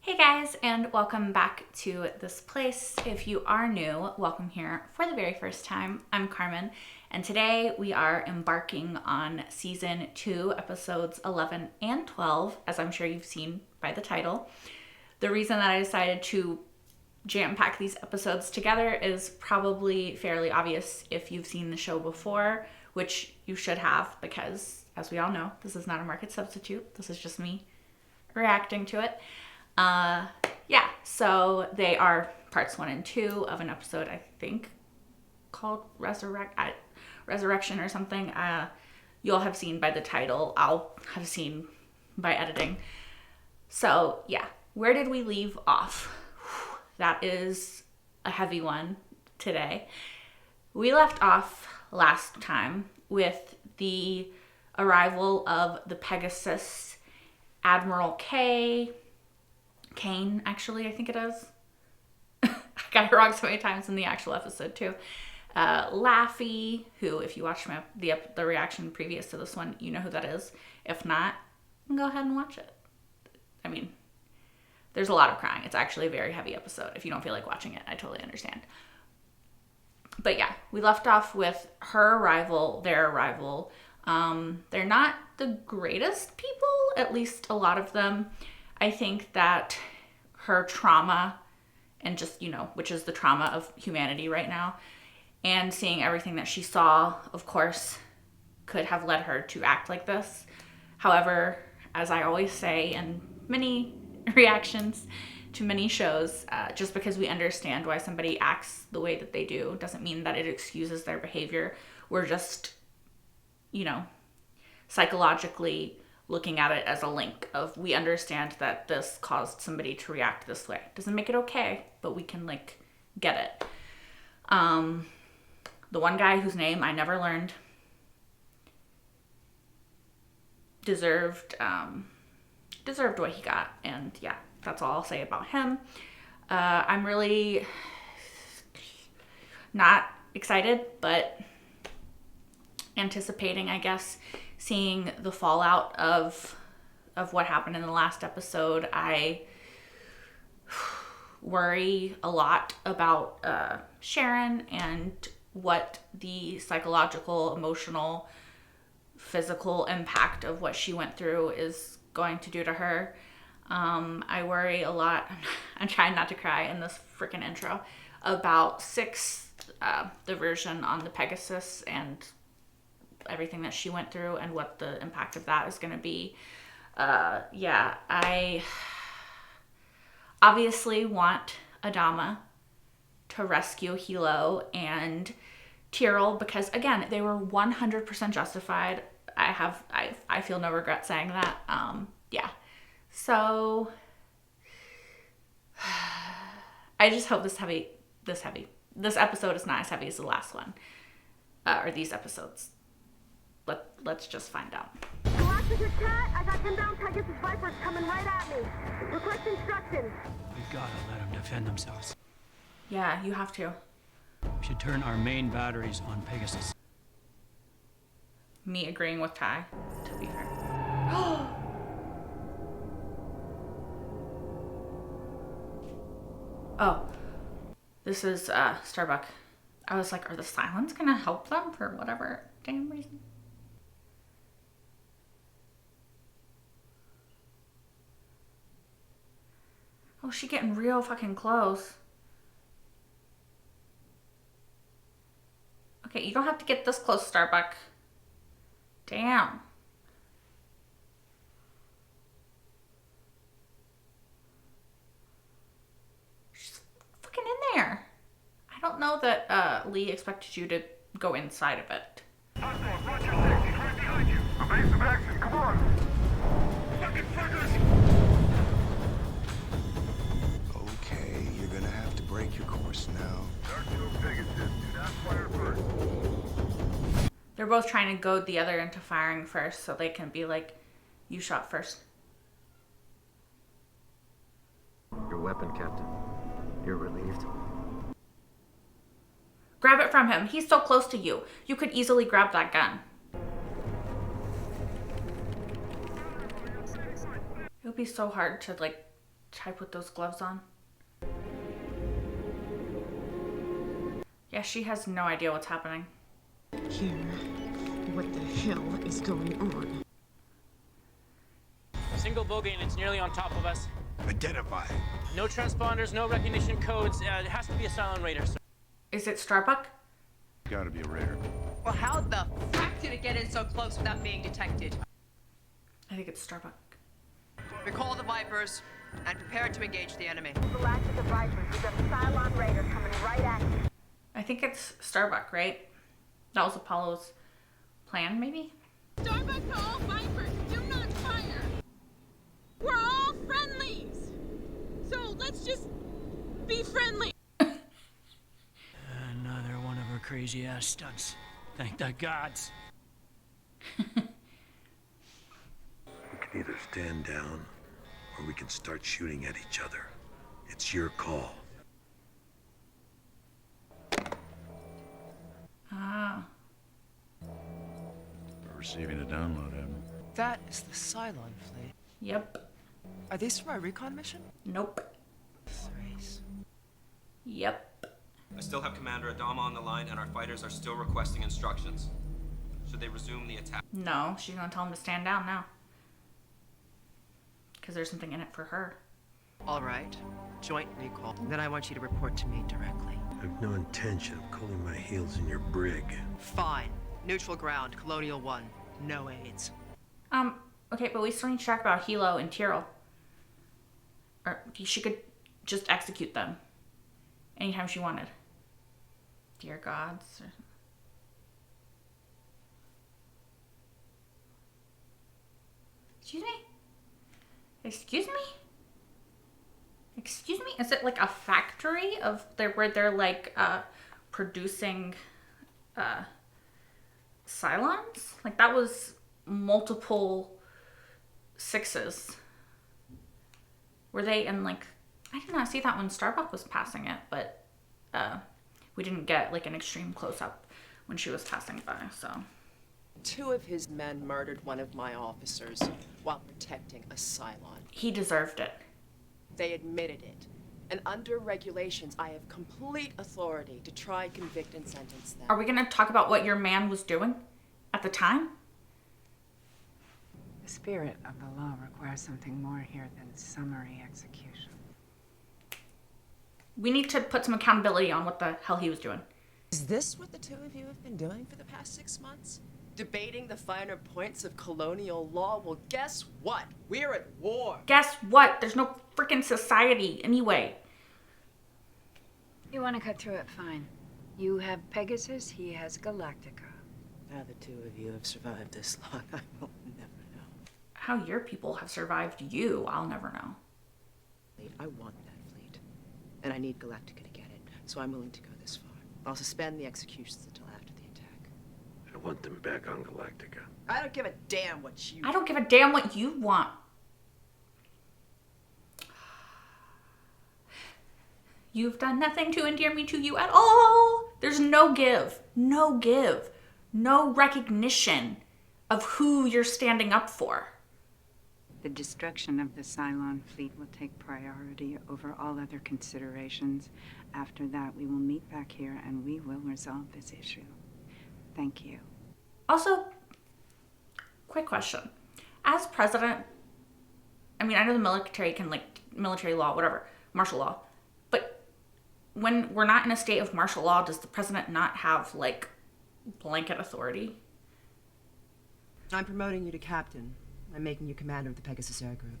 Hey guys, and welcome back to this place. If you are new, welcome here for the very first time. I'm Carmen, and today we are embarking on season 2, episodes 11 and 12, as I'm sure you've seen by the title. The reason that I decided to jam-pack these episodes together is probably fairly obvious if you've seen the show before, which you should have, because as we all know, this is not a market substitute. This is just me reacting to it. So they are parts 1 and 2 of an episode, I think, called Resurrection or something. You'll have seen by the title. I'll have seen by editing. So, yeah. Where did we leave off? That is a heavy one today. We left off last time with the arrival of the Pegasus, Admiral Cain, actually, I think it is. I got it wrong so many times in the actual episode, too. Laffy, who, if you watched the reaction previous to this one, you know who that is. If not, go ahead and watch it. I mean, there's a lot of crying. It's actually a very heavy episode. If you don't feel like watching it, I totally understand. But yeah, we left off with her arrival, their arrival. They're not the greatest people, at least a lot of them. I think that her trauma and just, which is the trauma of humanity right now, and seeing everything that she saw, of course, could have led her to act like this. However, as I always say in many reactions to many shows, just because we understand why somebody acts the way that they do doesn't mean that it excuses their behavior. We're just, psychologically looking at it as a link of, we understand that this caused somebody to react this way. Doesn't make it okay, but we can get it. The one guy whose name I never learned deserved what he got, and yeah, that's all I'll say about him. I'm really not excited, but anticipating, I guess, seeing the fallout of what happened in the last episode. I worry a lot about Sharon and what the psychological, emotional, physical impact of what she went through is going to do to her. I worry a lot. I'm trying not to cry in this freaking intro about 6, the version on the Pegasus, and everything that she went through and what the impact of that is going to be. I obviously want Adama to rescue Hilo and Tyrell, because again, they were 100% justified. I feel no regret saying that. So I just hope this episode is not as heavy as the last one, or these episodes. Let's just find out. Galactica Cat, I got 10 down Pegasus Vipers coming right at me. Request instructions. We've got to let them defend themselves. Yeah, you have to. We should turn our main batteries on Pegasus. Me agreeing with Ty, to be fair. Oh, this is Starbuck. I was like, are the Silents gonna help them for whatever damn reason? Oh, she getting real fucking close. Okay, you don't have to get this close, Starbuck. Damn. She's fucking in there. I don't know that Lee expected you to go inside of it. Hostile, Roger 6. He's right behind you. Evasive action, come on. Fucking fuckers! Okay, you're gonna have to break your course now. Dark 2 Pegasus, do not fire first. They're both trying to goad the other into firing first so they can be like, you shot first. Your weapon, Captain. You're relieved? Grab it from him. He's so close to you. You could easily grab that gun. It would be so hard to type with those gloves on. Yeah, she has no idea what's happening. Here, what the hell is going on? Single bogey and it's nearly on top of us. Identify. No transponders, no recognition codes. It has to be a silent radar, sir. Is it Starbuck? Gotta be a rare. Well, how the fuck did it get in so close without being detected? I think it's Starbuck. Recall the Vipers and prepare to engage the enemy. Galactica Vipers, we've got a Cylon Raider coming right at you. I think it's Starbuck, right? That was Apollo's plan, maybe? Starbuck to all Vipers, do not fire! We're all friendlies! So let's just be friendly. Another one of her crazy ass stunts. Thank the gods. We can either stand down, or we can start shooting at each other. It's your call. Ah. We're receiving a download, Admiral. That is the Cylon fleet. Yep. Are these for our recon mission? Nope. Thrace. Yep. I still have Commander Adama on the line, and our fighters are still requesting instructions. Should they resume the attack? No, she's gonna tell him to stand down now. Because there's something in it for her. All right. Joint recall. Then I want you to report to me directly. I have no intention of cooling my heels in your brig. Fine. Neutral ground, Colonial 1. No aids. Okay, but we still need to talk about Hilo and Tyrell. Or she could just execute them anytime she wanted. Dear gods. Excuse me? Excuse me? Excuse me? Is it like a factory of where they're like producing Cylons? Like that was multiple sixes. Were they in like, I did not see that when Starbuck was passing it, but we didn't get like an extreme close up when she was passing by, so. 2 of his men murdered one of my officers while protecting a Cylon. He deserved it. They admitted it. And under regulations, I have complete authority to try, convict, and sentence them. Are we gonna talk about what your man was doing at the time? The spirit of the law requires something more here than summary execution. We need to put some accountability on what the hell he was doing. Is this what the 2 of you have been doing for the past 6 months? Debating the finer points of colonial law? Well, guess what? We're at war. Guess what? There's no freaking society anyway. You want to cut through it, fine. You have Pegasus, he has Galactica. Now the 2 of you have survived this long, I will never know. How your people have survived you, I'll never know. I want that fleet, and I need Galactica to get it, so I'm willing to go this far. I'll suspend the executions until after the attack. I want them back on Galactica. I don't give a damn what you... I don't give a damn what you want. You've done nothing to endear me to you at all. There's no give, no recognition of who you're standing up for. The destruction of the Cylon fleet will take priority over all other considerations. After that, we will meet back here and we will resolve this issue. Thank you. Also, quick question. As president, I mean, I know the military can, like, military law, whatever, martial law, but when we're not in a state of martial law, does the president not have, like, blanket authority? I'm promoting you to captain. I'm making you commander of the Pegasus Air Group.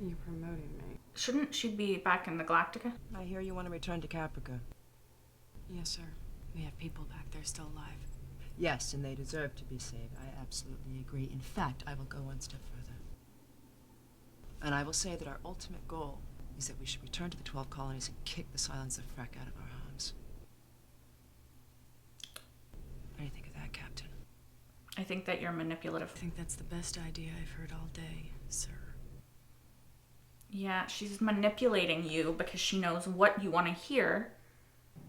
You promoted me. Shouldn't she be back in the Galactica? I hear you want to return to Caprica. Yes, sir. We have people back there still alive. Yes, and they deserve to be saved. I absolutely agree. In fact, I will go one step further. And I will say that our ultimate goal is that we should return to the 12 colonies and kick the Cylons the frack out of our homes. What do you think of that, Captain? I think that you're manipulative. I think that's the best idea I've heard all day, sir. Yeah, she's manipulating you because she knows what you want to hear.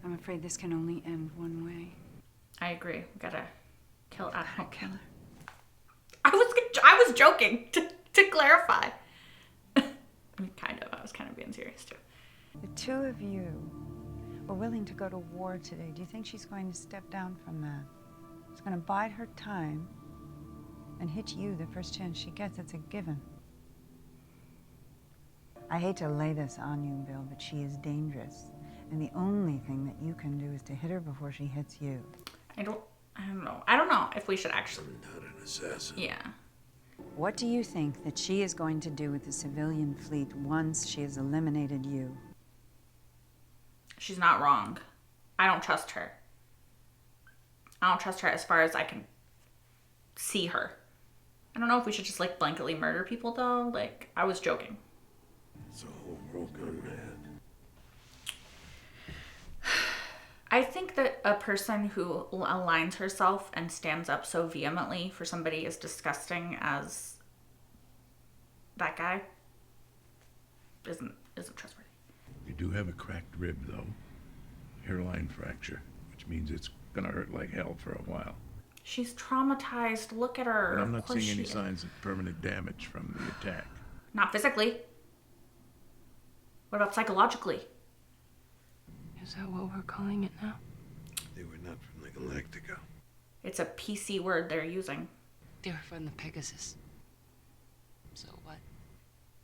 I'm afraid this can only end one way. I agree. We gotta kill Admiral. Kill her. I was joking to clarify. being serious too. The two of you were willing to go to war today. Do you think she's going to step down from that? She's going to bide her time and hit you the first chance she gets. It's a given. I hate to lay this on you, Bill, but she is dangerous. And the only thing that you can do is to hit her before she hits you. I don't know. I don't know if we should actually... I'm not an assassin. Yeah. What do you think that she is going to do with the civilian fleet once she has eliminated you? She's not wrong. I don't trust her. I don't trust her as far as I can see her. I don't know if we should just, like, blanketly murder people, though. Like, I was joking. It's a whole world gone mad. I think that a person who aligns herself and stands up so vehemently for somebody as disgusting as that guy isn't trustworthy. You do have a cracked rib, though. Hairline fracture, which means it's gonna hurt like hell for a while. She's traumatized. Look at her. But I'm not seeing any signs of permanent damage from the attack. Not physically. What about psychologically? Is that what we're calling it now? They were not from the Galactica. It's a PC word they're using. They were from the Pegasus. So what?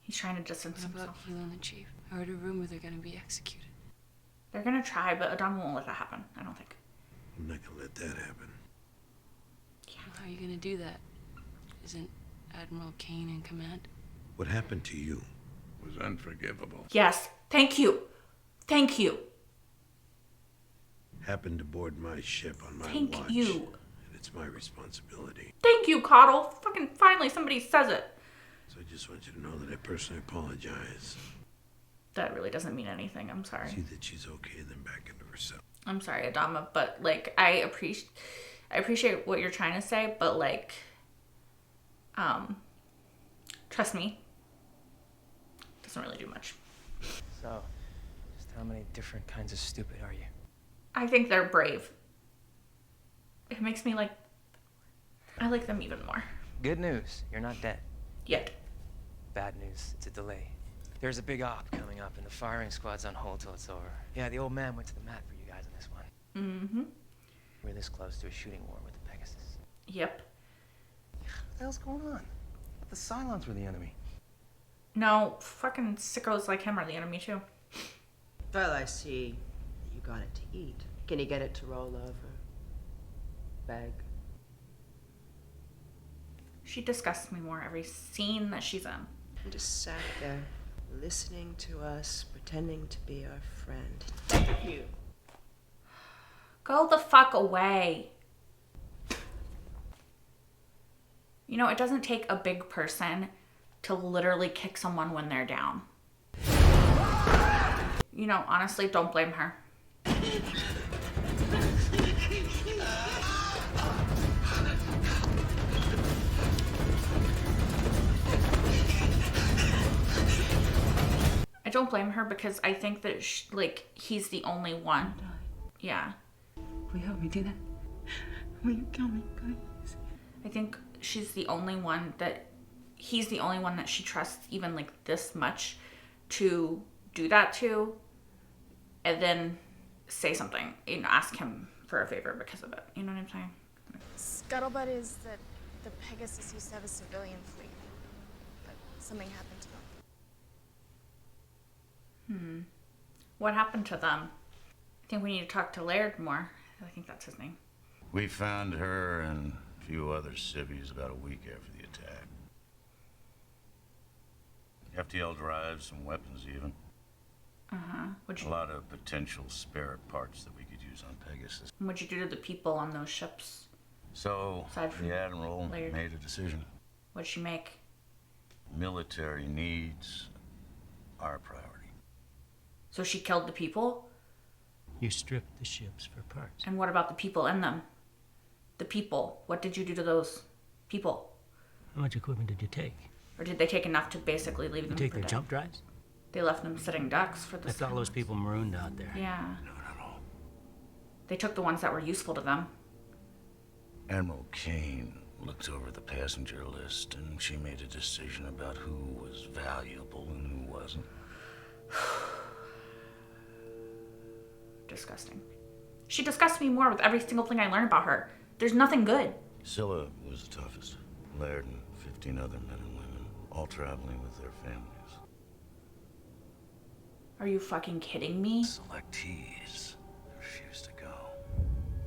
He's trying to distance What about himself. Hilo and the Chief? I heard a rumor they're gonna be executed. They're gonna try, but Adam won't let that happen. I don't think. I'm not gonna let that happen. Yeah. Well, how are you gonna do that? Isn't Admiral Cain in command? What happened to you was unforgivable. Yes. Thank you. Thank you. Happened aboard my ship on my Thank watch. you. And it's my responsibility. Thank you, Coddle. Fucking finally somebody says it. So I just want you to know that I personally apologize. That really doesn't mean anything. I'm sorry. See that she's okay, then back into herself. I'm sorry, Adama, but like I appreciate what you're trying to say, but like trust me. Doesn't really do much. So, just how many different kinds of stupid are you? I think they're brave. It makes me like I like them even more. Good news, you're not dead. Yet. Bad news, it's a delay. There's a big op coming up, and the firing squad's on hold till it's over. Yeah, the old man went to the mat for you guys on this one. Mm-hmm. We're this close to a shooting war with the Pegasus. Yep. What the hell's going on? The Cylons were the enemy. No, fucking sickos like him are the enemy too. Well, I see that you got it to eat. Can you get it to roll over? Beg? She disgusts me more every scene that she's in. And just sat there, listening to us, pretending to be our friend. Thank you. Go the fuck away. You know, it doesn't take a big person to literally kick someone when they're down. You know, honestly, don't blame her. I don't blame her because I think that, he's the only one. Yeah. Will you help me do that? Will you kill me, guys? I think she's the only one that, he's the only one that she trusts even like this much to do that to, and then say something, you know, ask him for a favor because of it. You know what I'm saying? Scuttlebutt is that the Pegasus used to have a civilian fleet, but something happened to them. What happened to them? I think we need to talk to Laird more. I think that's his name. We found her and a few other civvies about a week after the attack. FTL drives, some weapons even. Uh-huh. A lot of potential spare parts that we could use on Pegasus. What'd you do to the people on those ships? So, Aside from the Admiral Laird. made a decision. What'd she make? Military needs are a priority. So she killed the people? You stripped the ships for parts. And what about the people in them? The people. What did you do to those people? How much equipment did you take? Or did they take enough to basically leave You them take for their dead? jump drives? They left them sitting ducks for the Left all those people marooned out there. Yeah. Not at all. They took the ones that were useful to them. Admiral Cain looked over the passenger list and she made a decision about who was valuable and who wasn't. disgusting. She disgusts me more with every single thing I learn about her. There's nothing good. Scylla was the toughest. Laird and 15 other men and women, all traveling with their families. Are you fucking kidding me? Selectees refused to go.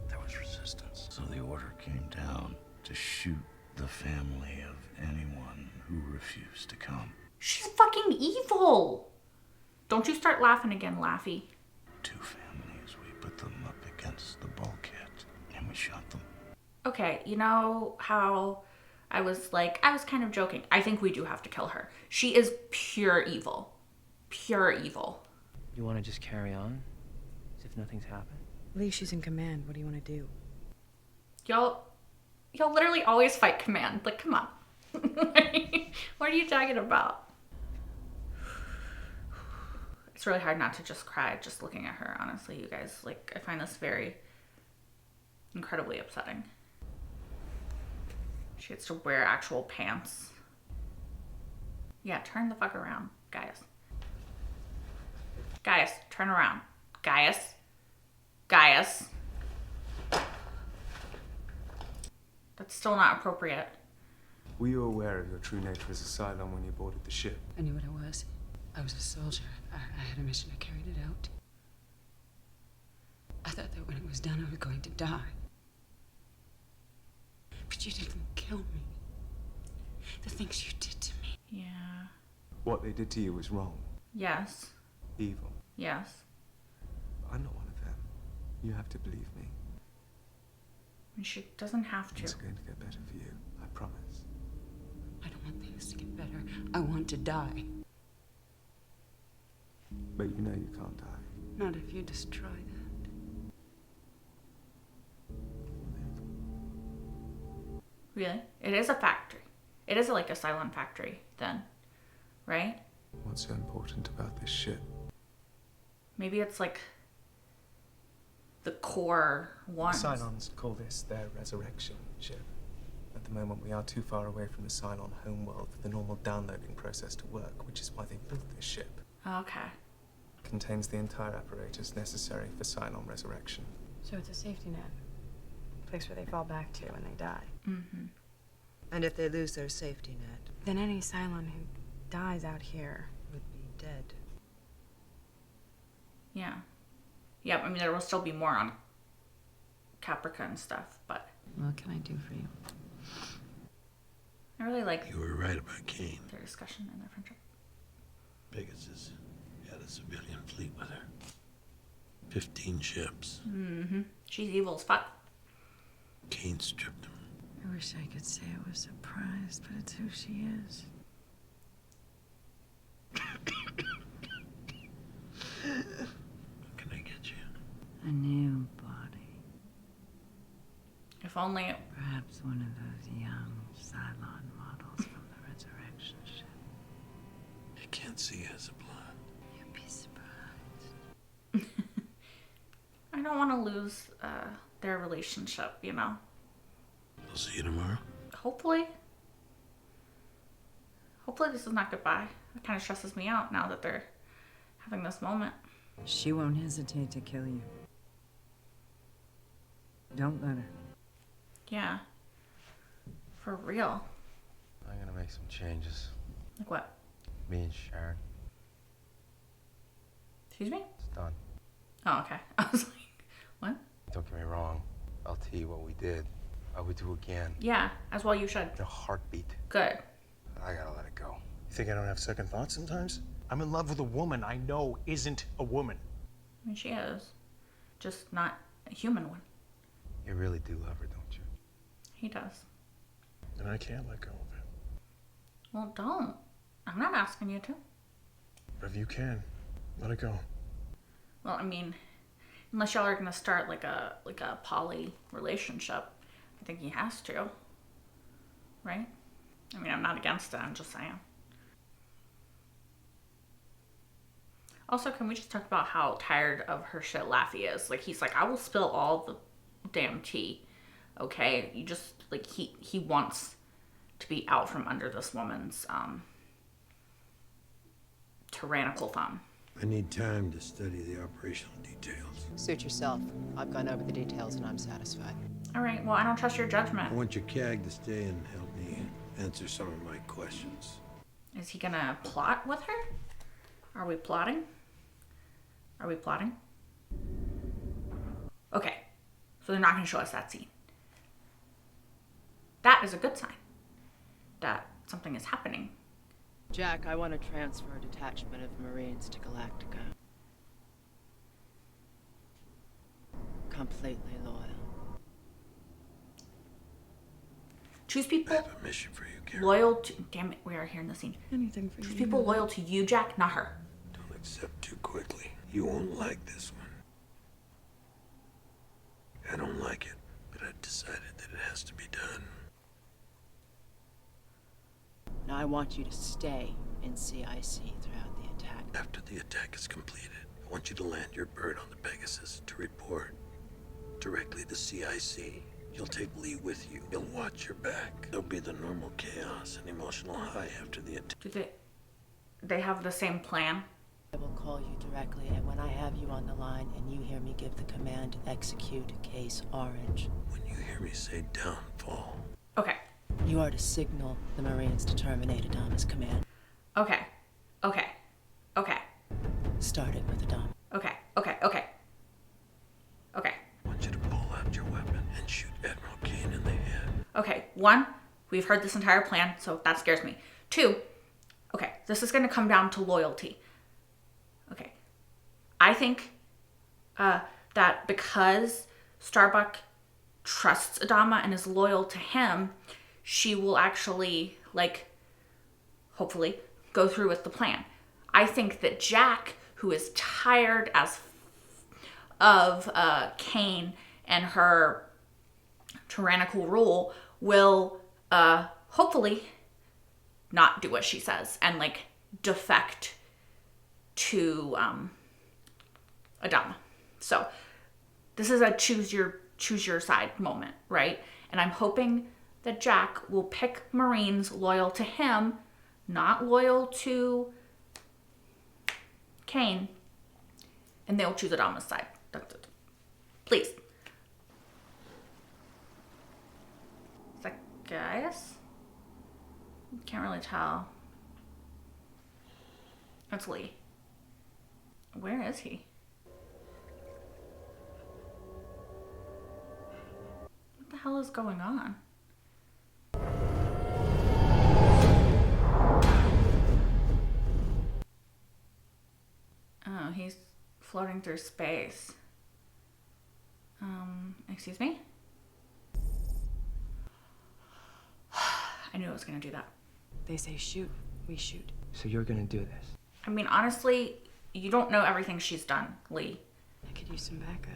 There was resistance. So the order came down to shoot the family of anyone who refused to come. She's fucking evil. Don't you start laughing again, Laffy. 2 families, we put them up against the bulkhead and we shot them. Okay, you know how I was kind of joking. I think we do have to kill her. She is pure evil. Pure evil. You want to just carry on? As if nothing's happened? Lee, she's in command. What do you want to do? Y'all literally always fight command. Like, come on. What are you talking about? It's really hard not to just cry just looking at her, honestly, you guys. Like, I find this very incredibly upsetting. She gets to wear actual pants. Yeah, turn the fuck around, Gaius. Gaius, turn around. Gaius. Gaius. That's still not appropriate. Were you aware of your true nature as a Cylon when you boarded the ship? I knew what I was. I was a soldier. I had a mission. I carried it out. I thought that when it was done, I was going to die. But you didn't kill me. The things you did to me. Yeah. What they did to you was wrong. Yes. Evil. Yes. I'm not one of them. You have to believe me. And she doesn't have to. It's going to get better for you. I promise. I don't want things to get better. I want to die. But you know you can't die. Not if you destroy that. Really? It is a factory. It is like a Cylon factory, then. Right? What's so important about this ship? Maybe it's like the core one. Cylons call this their resurrection ship. At the moment, we are too far away from the Cylon homeworld for the normal downloading process to work, which is why they built this ship. Okay. It contains the entire apparatus necessary for Cylon resurrection. So it's a safety net. A place where they fall back to when they die. Mm-hmm. And if they lose their safety net, Then any Cylon who dies out here would be dead. Yeah. Yeah, I mean, there will still be more on Caprica and stuff, but What can I do for you? I really like You were right about Cain. their discussion and their friendship. Pegasus had a civilian fleet with her. 15 ships. Mm-hmm. She's evil as fuck. Cain stripped them. I wish I could say I was surprised, but it's who she is. What can I get you? A new body. If only Perhaps one of those young Cylon models from the resurrection ship. You can't see as a blood. You'd be surprised. I don't want to lose their relationship, you know? We'll see you tomorrow. Hopefully. Hopefully this is not goodbye. It kind of stresses me out now that they're having this moment. She won't hesitate to kill you. Don't let her. Yeah. For real. I'm gonna make some changes. Like what? Me and Sharon. Excuse me? It's done. Oh, okay. I was like, what? Don't get me wrong. I'll tell you what we did. I would do again. Yeah, as well you should. In a heartbeat. Good. I gotta let it go. You think I don't have second thoughts sometimes? I'm in love with a woman I know isn't a woman. I mean, she is. Just not a human one. You really do love her, don't you? He does. And I can't let go of it. Well, don't. I'm not asking you to. But if you can, let it go. Well, I mean, unless y'all are gonna start like a poly relationship, I think he has to. Right? I mean, I'm not against it. I'm just saying. Also, can we just talk about how tired of her shit Laffy is? Like, he's like, I will spill all the damn tea. Okay? You just, like, he wants to be out from under this woman's tyrannical thumb. I need time to study the operational details. Suit yourself. I've gone over the details and I'm satisfied. All right, well, I don't trust your judgment. I want your CAG to stay and help me answer some of my questions. Is he gonna plot with her? Are we plotting? Are we plotting? Okay, so they're not gonna show us that scene. That is a good sign that something is happening. Jack, I want to transfer a detachment of Marines to Galactica. Completely loyal. Choose people I have a mission for you, Karen. loyal to... Damn it, we are here in the scene. Anything for Choose you. people loyal to you, Jack, not her. Don't accept too quickly. You won't like this one. I don't like it, but I've decided that it has to be done. Now I want you to stay in CIC throughout the attack. After the attack is completed, I want you to land your bird on the Pegasus to report directly to CIC. You'll take Lee with you. You'll watch your back. There'll be the normal chaos and emotional high after the attack. Do they have the same plan? I will call you directly, and when I have you on the line and you hear me give the command to execute Case Orange, When you hear me say downfall, Okay, you are to signal the Marines to terminate Adama's command, okay, okay, okay, starting with Adama. okay, okay, okay, okay. I want you to pull out your weapon and shoot Admiral Cain in the head. Okay, one, we've heard this entire plan, so that scares me. Two, okay, this is gonna come down to loyalty. Okay, I think that because Starbuck trusts Adama and is loyal to him, she will actually, like, hopefully, go through with the plan. I think that Jack, who is tired of Cain and her tyrannical rule, will hopefully not do what she says and, like, defect to Adama. So this is a choose your side moment, right? And I'm hoping that Jack will pick Marines loyal to him, not loyal to Cain, and they'll choose Adama's side. That's it. Please. Is that Gaius? Can't really tell. That's Lee. Where is he? What the hell is going on? Oh, he's floating through space. Excuse me? I knew I was gonna do that. They say shoot, we shoot. So you're gonna do this? I mean, honestly, you don't know everything she's done, Lee. I could use some backup.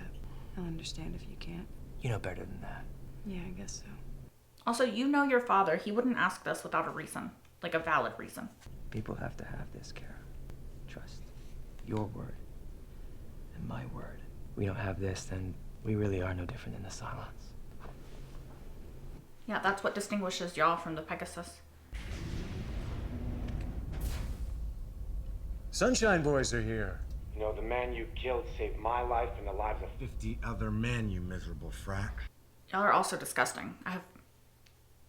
I'll understand if you can't. You know better than that. Yeah, I guess so. Also, you know your father. He wouldn't ask this without a reason. Like a valid reason. People have to have this, Kara. Trust. Your word. And my word. We don't have this, then we really are no different than the Cylons. Yeah, that's what distinguishes y'all from the Pegasus. Sunshine Boys are here. You know, the man you killed saved my life and the lives of 50 other men, you miserable frack. Y'all are also disgusting. I have...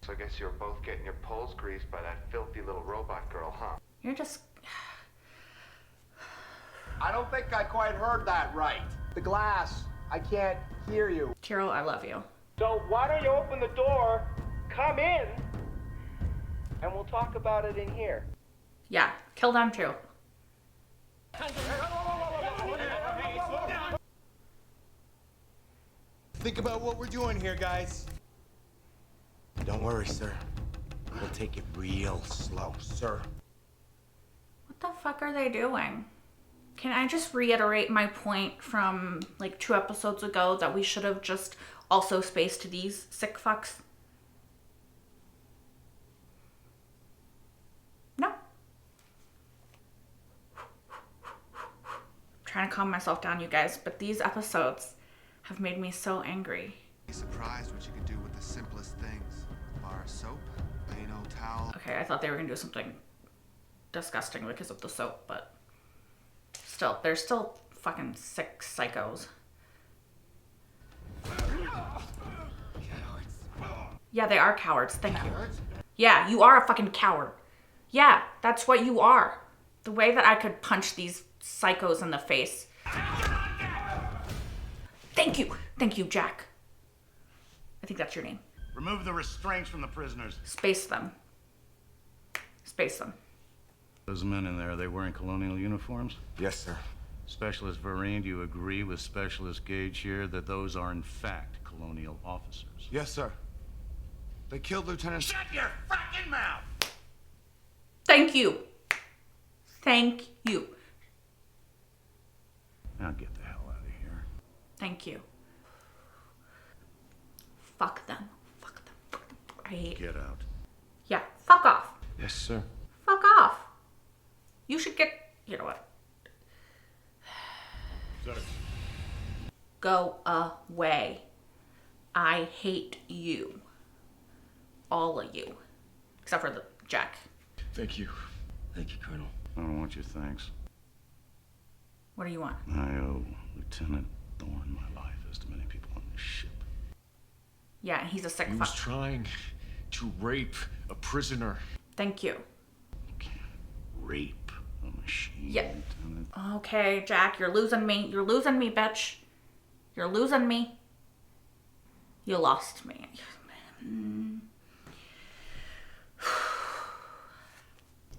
So I guess you're both getting your poles greased by that filthy little robot girl, huh? You're just... I don't think I quite heard that right. The glass. I can't hear you. Kirill, I love you. So why don't you open the door, come in, and we'll talk about it in here. Yeah, kill them too. Think about what we're doing here, guys. Don't worry, sir. We'll take it real slow, sir. What the fuck are they doing? Can I just reiterate my point from like 2 episodes ago that we should have just also spaced these sick fucks? No. I'm trying to calm myself down, you guys, but these episodes have made me so angry. Be surprised what you can do with the simplest things. Bar of soap, Plano towel. Okay, I thought they were gonna do something disgusting because of the soap, but still. still, they're still fucking sick psychos. Yeah, they are cowards. Thank you. Yeah, you are a fucking coward. Yeah, that's what you are. The way that I could punch these psychos in the face. Thank you. Thank you, Jack. I think that's your name. Remove the restraints from the prisoners. Space them. Space them. Those men in there, are they wearing colonial uniforms? Yes, sir. Specialist Vereen, do you agree with Specialist Gage here that those are in fact colonial officers? Yes, sir. They killed Lieutenant... Shut your fucking mouth! Thank you. Thank you. Now get the hell out of here. Thank you. Fuck them. Fuck them. Fuck them. I hate. Get out. Yeah, fuck off. Yes, sir. Fuck off. You should get. You know what? Sir. Go away. I hate you. All of you. Except for the Jack. Thank you. Thank you, Colonel. I don't want your thanks. What do you want? I owe Lieutenant Thorne my life, as to many people on this ship. Yeah, and he's a sick He fuck. was trying to rape a prisoner. Thank you. Rape a machine, Yeah. Lieutenant. Okay, Jack, you're losing me. You're losing me, bitch. You're losing me. You lost me.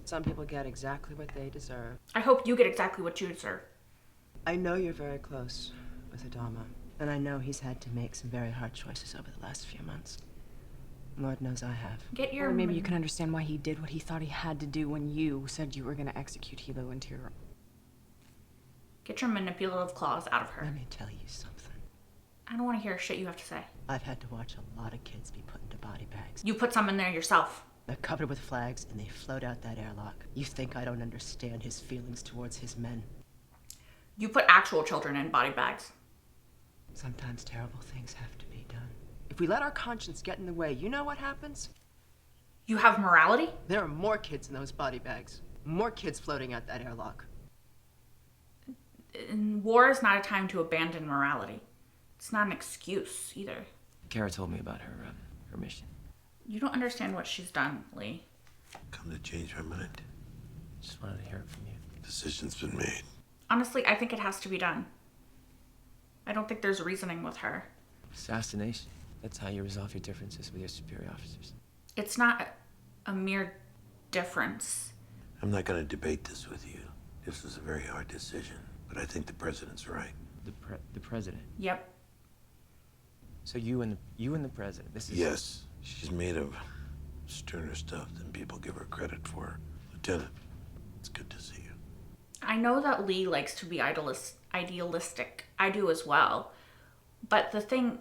Some people get exactly what they deserve. I hope you get exactly what you deserve. I know you're very close with Adama, and I know he's had to make some very hard choices over the last few months. Lord knows I have. Get your. Or maybe you can understand why he did what he thought he had to do when you said you were going to execute Hilo into your... Get your manipulative claws out of her. Let me tell you something. I don't want to hear shit you have to say. I've had to watch a lot of kids be put into body bags. You put some in there yourself. They're covered with flags, and they float out that airlock. You think I don't understand his feelings towards his men? You put actual children in body bags. Sometimes terrible things have to be done. If we let our conscience get in the way, you know what happens? You have morality? There are more kids in those body bags. More kids floating out that airlock. War is not a time to abandon morality. It's not an excuse either. Kara told me about her mission. You don't understand what she's done, Lee. Come to change my mind. Just wanted to hear it from you. Decision's been made. Honestly, I think it has to be done. I don't think there's reasoning with her. Assassination. That's how you resolve your differences with your superior officers. It's not a mere difference. I'm not going to debate this with you. This was a very hard decision, but I think the president's right. The president. Yep. So you and the president. This is. Yes, she's made of sterner stuff than people give her credit for. Lieutenant, it's good to see you. I know that Lee likes to be idealistic. I do as well. But the thing,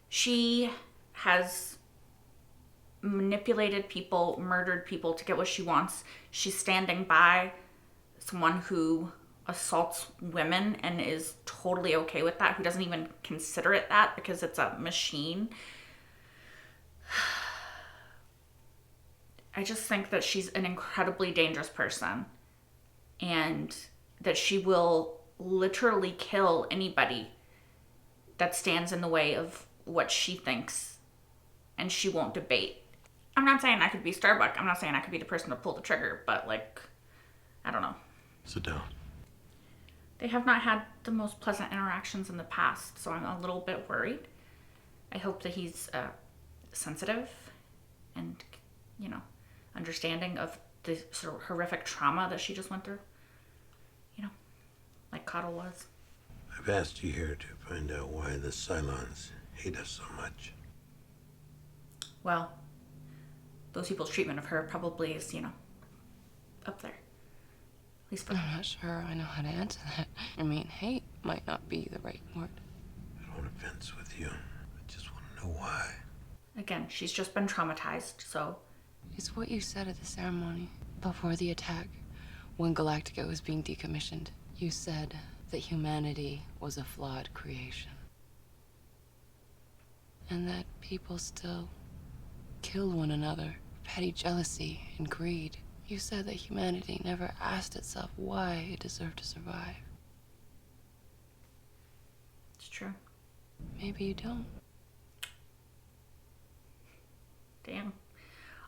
she has manipulated people, murdered people to get what she wants. She's standing by someone who assaults women and is totally okay with that, who doesn't even consider it that because it's a machine. I just think that she's an incredibly dangerous person and that she will literally kill anybody that stands in the way of what she thinks, and she won't debate. I'm not saying I could be Starbuck. I'm not saying I could be the person to pull the trigger, but like, I don't know. Sit down. They have not had the most pleasant interactions in the past, so I'm a little bit worried. I hope that he's sensitive and, you know, understanding of the sort of horrific trauma that she just went through. You know, like Cottle was. I've asked you here to find out why the Cylons hate us so much. Well, those people's treatment of her probably is, you know, up there. At least for I'm not sure I know how to answer that. I mean, hate might not be the right word. I don't want to fence with you. I just want to know why. Again, she's just been traumatized, so. It's what you said at the ceremony before the attack, when Galactica was being decommissioned. You said that humanity was a flawed creation. And that people still kill one another, petty jealousy and greed You said that humanity never asked itself why it deserved to survive. It's true. Maybe you don't. Damn.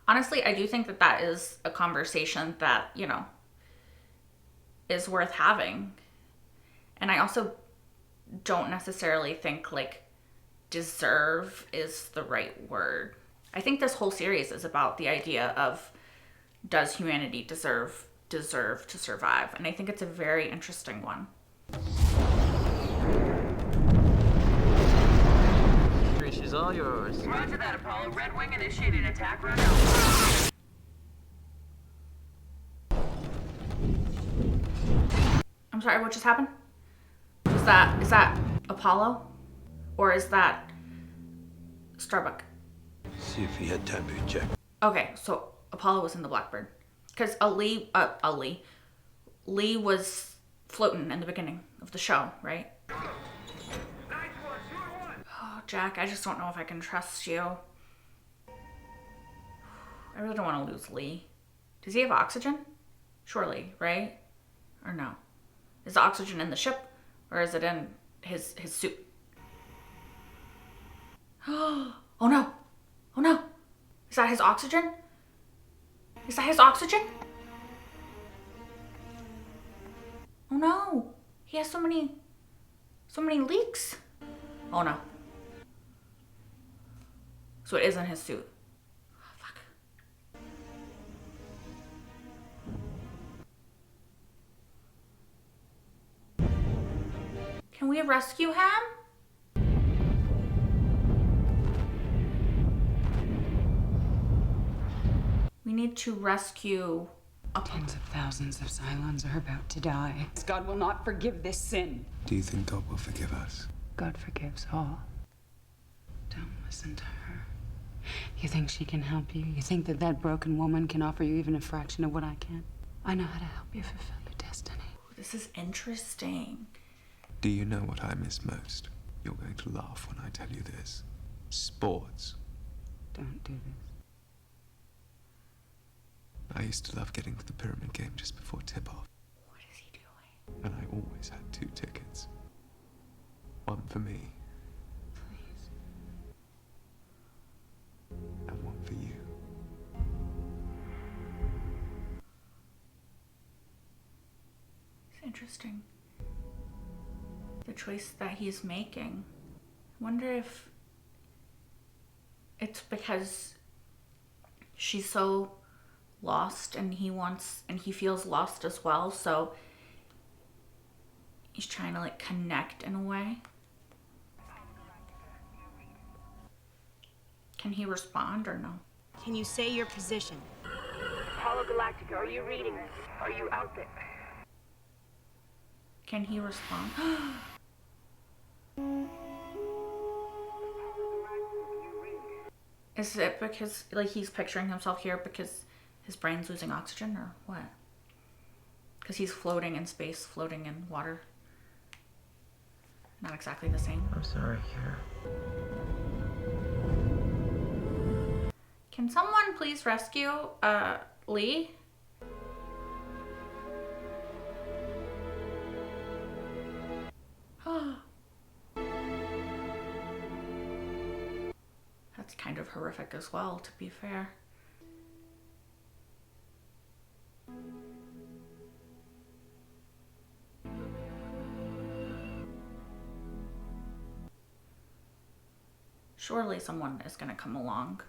Honestly, I do think that that is a conversation that, you know, is worth having. And I also don't necessarily think, like, deserve is the right word. I think this whole series is about the idea of, does humanity deserve to survive? And I think it's a very interesting one. Reach is all yours. Roger that, Apollo. Red Wing initiated attack right now. I'm sorry, what just happened? Is that Apollo? Or is that Starbuck? See if he had time to eject. Okay, so Apollo was in the Blackbird. Because Lee was floating in the beginning of the show, right? Oh, Jack, I just don't know if I can trust you. I really don't want to lose Lee. Does he have oxygen? Surely, right? Or no? Is the oxygen in the ship? Or is it in his suit? Oh no! Oh no! Is that his oxygen? Is that his oxygen? Oh no! He has so many leaks. Oh no. So it is in his suit. Oh, fuck. Can we rescue him? We need to rescue Tens of thousands of Cylons are about to die. God will not forgive this sin. Do you think God will forgive us? God forgives all. Don't listen to her. You think she can help you? You think that that broken woman can offer you even a fraction of what I can? I know how to help you fulfill your destiny. This is interesting. Do you know what I miss most? You're going to laugh when I tell you this. Sports. Don't do this. I used to love getting to the pyramid game just before tip-off. What is he doing? And I always had 2 tickets. One for me. Please. And one for you. It's interesting. The choice that he's making. I wonder if it's because she's so lost and he feels lost as well, so he's trying to like connect in a way. Can he respond or no? Can you say your position? Apollo Galactica, are you reading me? Are you out there? Can he respond? Is it because like he's picturing himself here because his brain's losing oxygen or what? Because he's floating in space, floating in water. Not exactly the same. I'm sorry, Kara. Can someone please rescue Lee? That's kind of horrific as well, to be fair. Surely someone is gonna come along.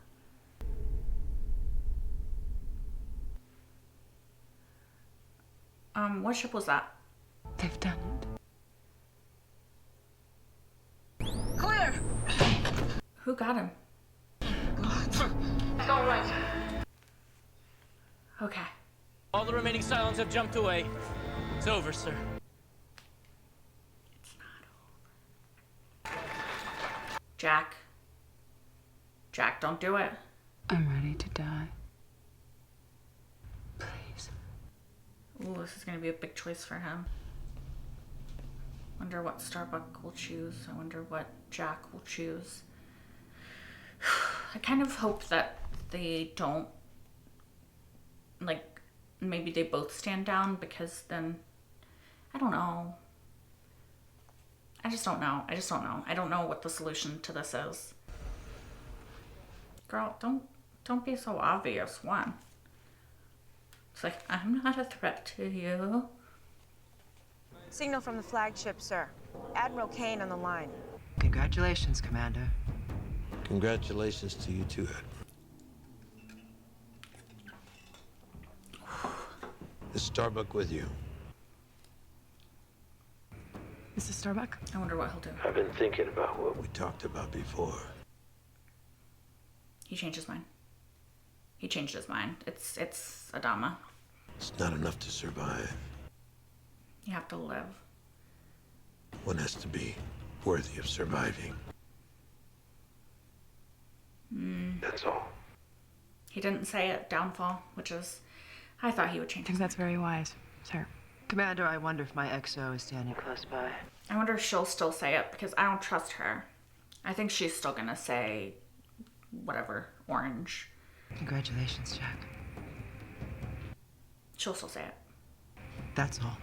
What ship was that? They've done it. Clear! Who got him? It's all right. Okay. All the remaining Cylons have jumped away. It's over, sir. Jack. Jack, don't do it. I'm ready to die. Please. Ooh, this is gonna be a big choice for him. Wonder what Starbuck will choose. I wonder what Jack will choose. I kind of hope that they don't like maybe they both stand down, because then, I don't know. I just don't know. I don't know what the solution to this is. Girl, don't be so obvious. One. It's like, I'm not a threat to you. Signal from the flagship, sir. Admiral Cain on the line. Congratulations, Commander. Congratulations to you too, Admiral. Is Starbuck with you? Is this Starbuck? I wonder what he'll do. I've been thinking about what we talked about before. He changed his mind. He changed his mind. It's Adama. It's not enough to survive. You have to live. One has to be worthy of surviving. That's all. He didn't say it. Downfall, which is, I thought he would change. I think that's very wise, sir. Commander, I wonder if my XO is standing close by. I wonder if she'll still say it, because I don't trust her. I think she's still gonna say whatever, orange. Congratulations, Jack. She'll still say it. That's all.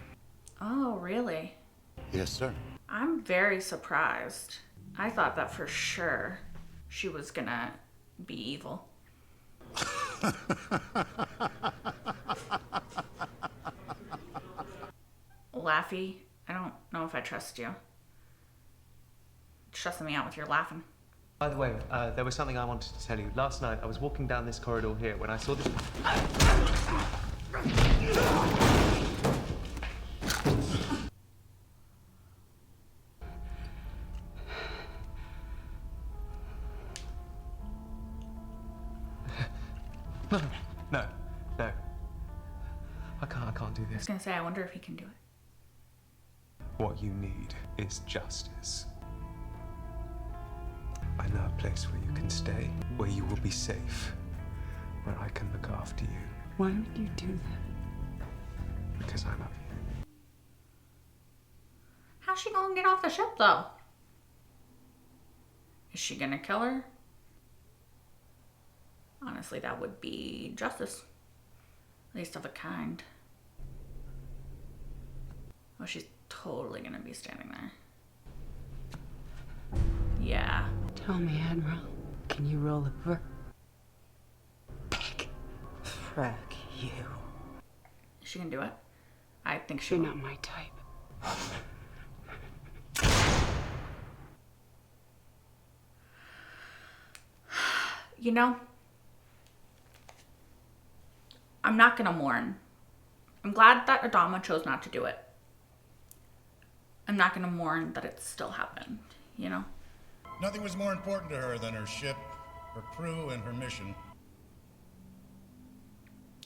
Oh, really? Yes, sir. I'm very surprised. I thought that for sure she was gonna be evil. Laughy, I don't know if I trust you. Stressing me out with your laughing. By the way, there was something I wanted to tell you. Last night, I was walking down this corridor here when I saw this... No. I can't do I was this. gonna say, I wonder if he can do it. What you need is justice. I know a place where you can stay, where you will be safe, where I can look after you. Why would you do that? Because I love you. How's she gonna get off the ship, though? Is she gonna kill her? Honestly, that would be justice. At least of a kind. Oh, she's totally gonna be standing there. Yeah. Tell me, Admiral, can you roll over? Frack you. Is she gonna do it? I think she You're will. not my type. You know, I'm not gonna mourn. I'm glad that Adama chose not to do it. I'm not gonna mourn that it still happened, you know? Nothing was more important to her than her ship, her crew, and her mission.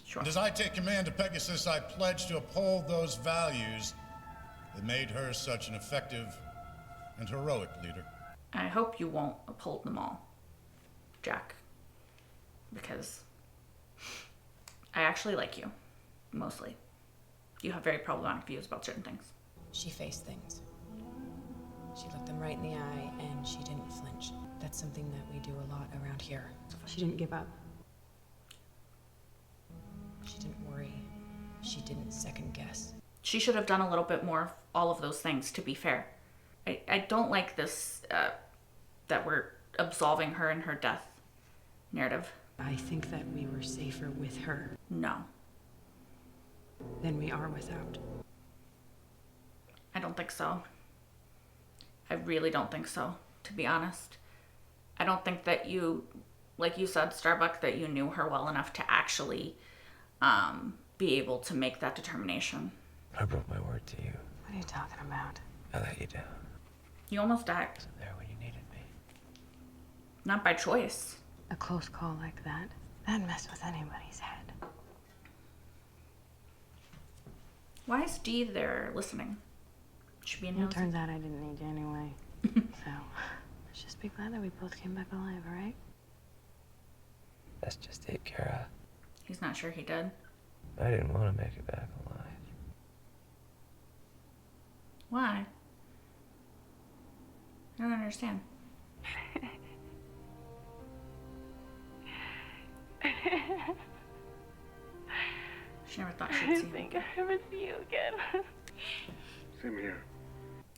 Sure. And as I take command of Pegasus, I pledge to uphold those values that made her such an effective and heroic leader. I hope you won't uphold them all, Jack. Because I actually like you, mostly. You have very problematic views about certain things. She faced things. She looked them right in the eye and she didn't flinch. That's something that we do a lot around here. She didn't give up. She didn't worry. She didn't second guess. She should have done a little bit more of all of those things, to be fair. I don't like this, that we're absolving her in her death narrative. I think that we were safer with her No. than we are without. I don't think so. I really don't think so, to be honest. I don't think that you, like you said, Starbuck, that you knew her well enough to actually be able to make that determination. I broke my word to you. What are you talking about? I let you down. You almost died. I wasn't there when you needed me. Not by choice. A close call like that'd mess with anybody's head. Why is Dee there listening? Should be in It house. turns out I didn't need you anyway. So, let's just be glad that we both came back alive, alright? That's just it, Kara. He's not sure he did. I didn't want to make it back alive. Why? I don't understand. She never thought I she'd didn't see him. think I would see you again. Same here.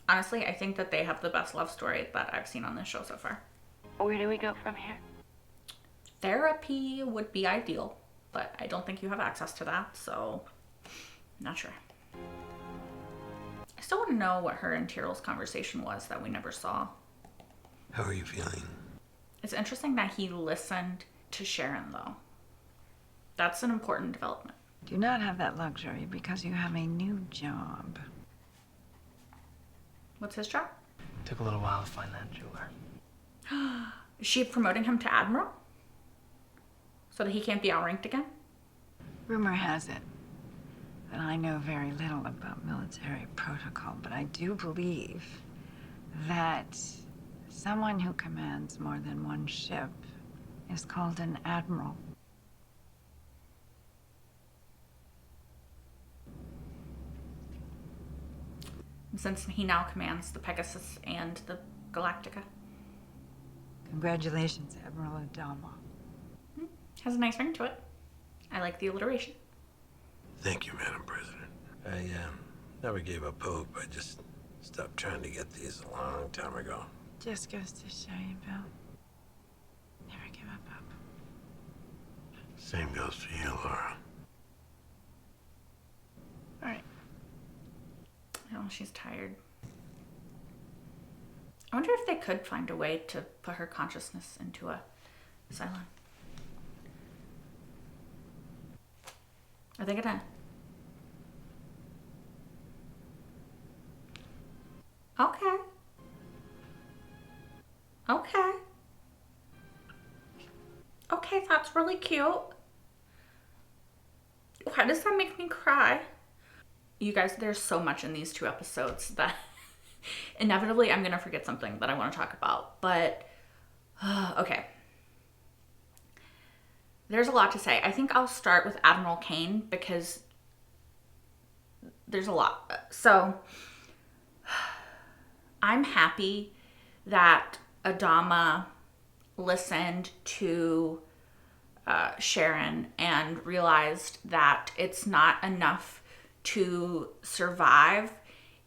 Honestly, I think that they have the best love story that I've seen on this show so far. Where do we go from here? Therapy would be ideal, but I don't think you have access to that, so not sure. I still want to know what her and Tyrell's conversation was that we never saw. How are you feeling? It's interesting that he listened to Sharon, though. That's an important development. Do not have that luxury because you have a new job. What's his job? Took a little while to find that jeweler. Is she promoting him to Admiral? So that he can't be outranked again? Rumor has it that I know very little about military protocol, but I do believe that someone who commands more than one ship is called an admiral. Since he now commands the Pegasus and the Galactica. Congratulations, Admiral Adama. Has a nice ring to it. I like the alliteration. Thank you, Madam President. I never gave up hope. I just stopped trying to get these a long time ago. Just goes to show you, Bill. Never give up hope. Same goes for you, Laura. All right. Oh, she's tired. I wonder if they could find a way to put her consciousness into a Cylon. Are they gonna? Okay. Okay. Okay, that's really cute. Why does that make me cry? You guys, there's so much in these 2 episodes that inevitably I'm gonna forget something that I want to talk about. But, okay. There's a lot to say. I think I'll start with Admiral Cain because there's a lot. So, I'm happy that Adama listened to Sharon and realized that it's not enough to survive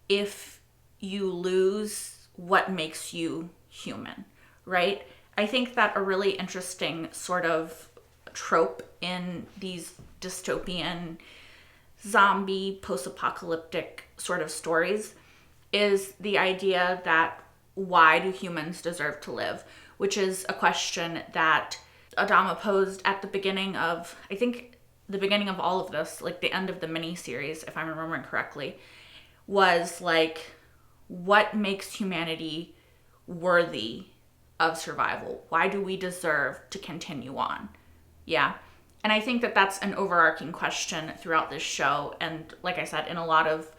if you lose what makes you human, right? I think that a really interesting sort of trope in these dystopian zombie post-apocalyptic sort of stories is the idea that why do humans deserve to live, which is a question that Adama posed at the beginning of, I think the beginning of all of this, like the end of the mini-series, if I'm remembering correctly, was like, what makes humanity worthy of survival? Why do we deserve to continue on? Yeah. And I think that that's an overarching question throughout this show. And like I said, in a lot of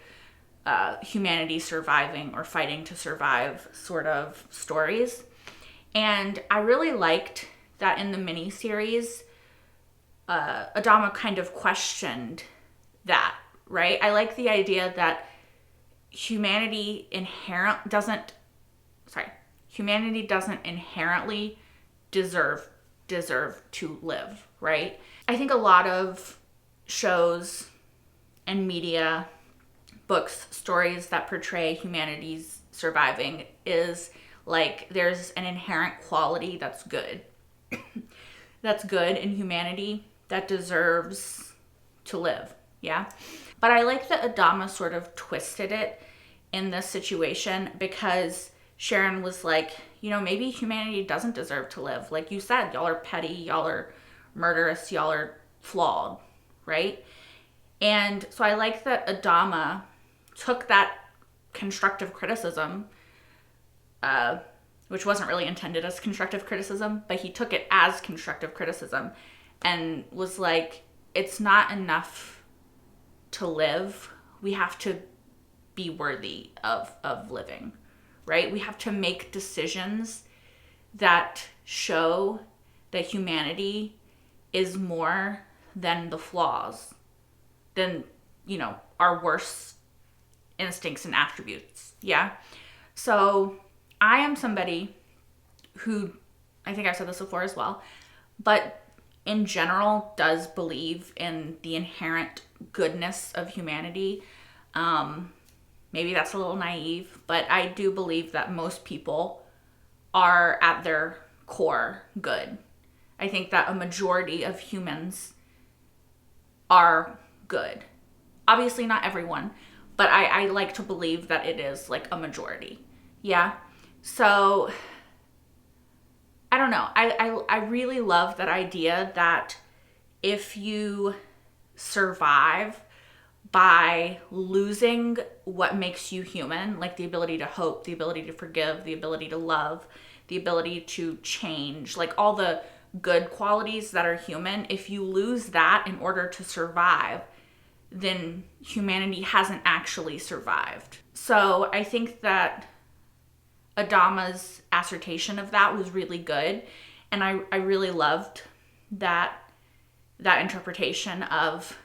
humanity surviving or fighting to survive sort of stories. And I really liked that in the mini-series, Adama kind of questioned that, right? I like the idea that humanity doesn't inherently deserve to live, right? I think a lot of shows and media, books, stories that portray humanity's surviving is like there's an inherent quality that's good. That's good in humanity that deserves to live, yeah? But I like that Adama sort of twisted it in this situation because Sharon was like, you know, maybe humanity doesn't deserve to live. Like you said, y'all are petty, y'all are murderous, y'all are flawed, right? And so I like that Adama took that constructive criticism, which wasn't really intended as constructive criticism, but he took it as constructive criticism and was like, it's not enough to live. We have to be worthy of living, right? We have to make decisions that show that humanity is more than the flaws, than, you know, our worst instincts and attributes, yeah? So I am somebody who, I think I've said this before as well, but in general does believe in the inherent goodness of humanity. Maybe that's a little naive, but I do believe that most people are at their core good. I think that a majority of humans are good. Obviously not everyone, but I like to believe that it is like a majority. Yeah. So I don't know. I really love that idea that if you survive by losing what makes you human, like the ability to hope, the ability to forgive, the ability to love, the ability to change, like all the good qualities that are human, if you lose that in order to survive, then humanity hasn't actually survived. So I think that Adama's assertion of that was really good, and I really loved that interpretation of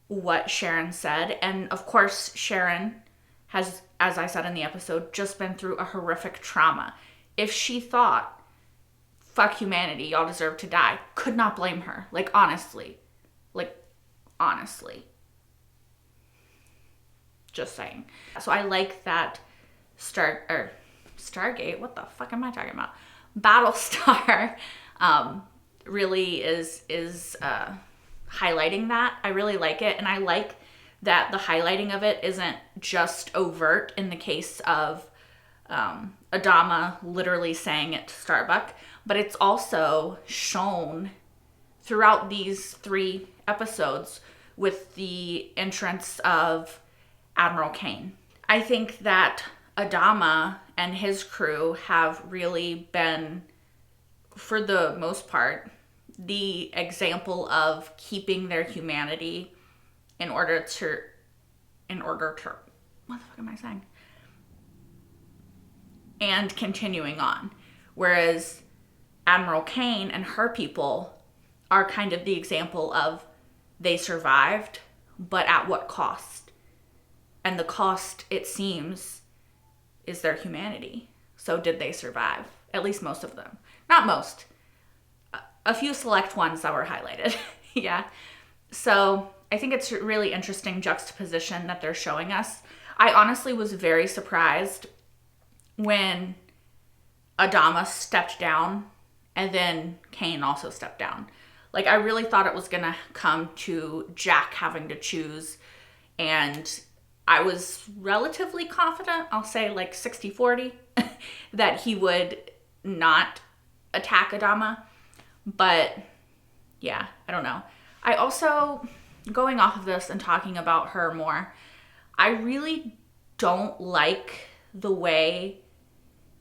what Sharon said. And of course, Sharon has, as I said in the episode, just been through a horrific trauma. If she thought, fuck humanity, y'all deserve to die, could not blame her. Like, honestly. Just saying. So I like that Stargate, what the fuck am I talking about? Battlestar really is highlighting that. I really like it, and I like that the highlighting of it isn't just overt in the case of Adama literally saying it to Starbuck, but it's also shown throughout these 3 episodes with the entrance of Admiral Cain. I think that Adama and his crew have really been, for the most part, the example of keeping their humanity in order to what the fuck am I saying? And continuing on. Whereas Admiral Cain and her people are kind of the example of they survived, but at what cost? And the cost, it seems, is their humanity. So did they survive? At least most of them. Not most. A few select ones that were highlighted. Yeah. So I think it's a really interesting juxtaposition that they're showing us. I honestly was very surprised when Adama stepped down and then Cain also stepped down. Like, I really thought it was gonna come to Jack having to choose, and I was relatively confident, I'll say like 60-40, that he would not attack Adama. But yeah, I don't know. I also, going off of this and talking about her more, I really don't like the way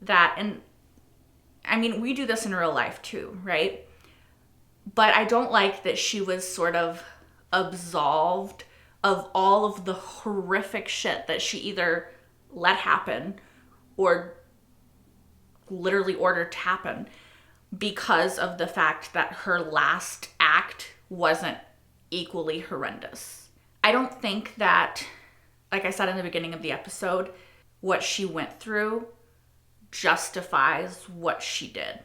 that, and I mean, we do this in real life too, right? But I don't like that she was sort of absolved of all of the horrific shit that she either let happen or literally ordered to happen because of the fact that her last act wasn't equally horrendous. I don't think that, like I said in the beginning of the episode, what she went through justifies what she did.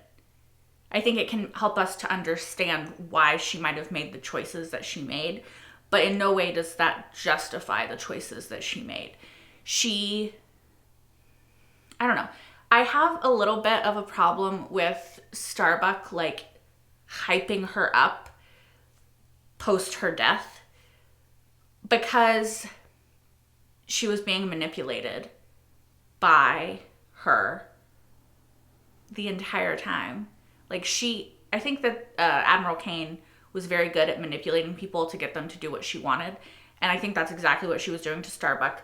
I think it can help us to understand why she might have made the choices that she made, but in no way does that justify the choices that she made. I don't know. I have a little bit of a problem with Starbuck, like, hyping her up post her death because she was being manipulated by her the entire time. Like, I think that Admiral Cain was very good at manipulating people to get them to do what she wanted. And I think that's exactly what she was doing to Starbuck.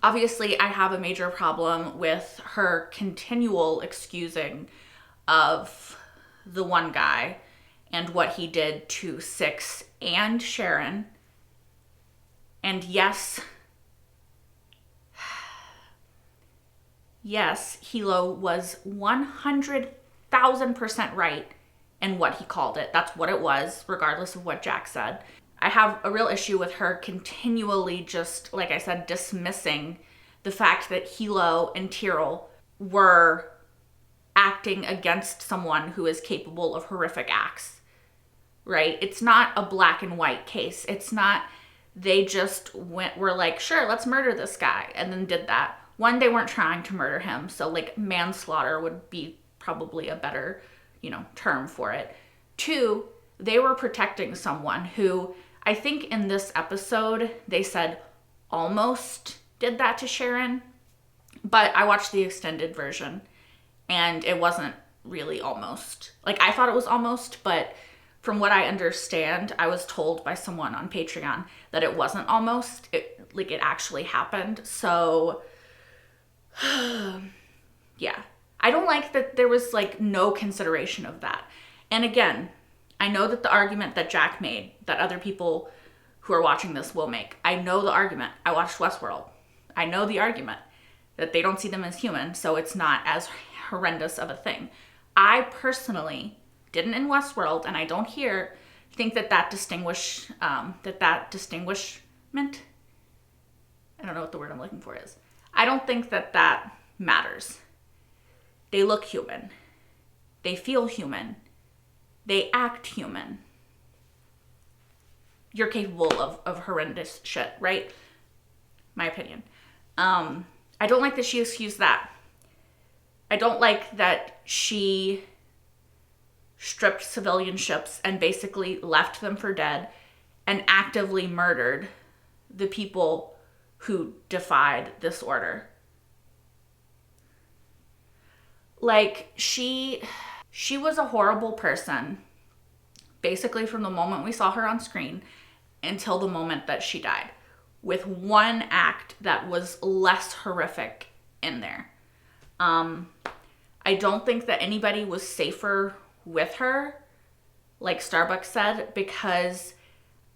Obviously, I have a major problem with her continual excusing of the one guy and what he did to Six and Sharon. And yes, Hilo was 100,000% right in what he called it. That's what it was, regardless of what Jack said. I have a real issue with her continually just, like I said, dismissing the fact that Hilo and Tyrell were acting against someone who is capable of horrific acts. right? It's not a black and white case. It's not they just were like, sure, let's murder this guy, and then did that. One, they weren't trying to murder him, so like manslaughter would be probably a better, term for it. Two, they were protecting someone who, I think in this episode, they said almost did that to Sharon, but I watched the extended version and it wasn't really almost. Like, I thought it was almost, but from what I understand, I was told by someone on Patreon that it wasn't almost. It actually happened. So, yeah. I don't like that there was, no consideration of that. And again, I know that the argument that Jack made, that other people who are watching this will make. I know the argument. I watched Westworld. I know the argument that they don't see them as human, so it's not as horrendous of a thing. I personally didn't in Westworld, and I don't here think that distinguishment, I don't know what the word I'm looking for is. I don't think that matters. They look human. They feel human. They act human. You're capable of horrendous shit, right? My opinion. I don't like that she excused that. I don't like that she stripped civilian ships and basically left them for dead and actively murdered the people who defied this order. She was a horrible person, basically from the moment we saw her on screen until the moment that she died, with one act that was less horrific in there. I don't think that anybody was safer with her, like Starbucks said, because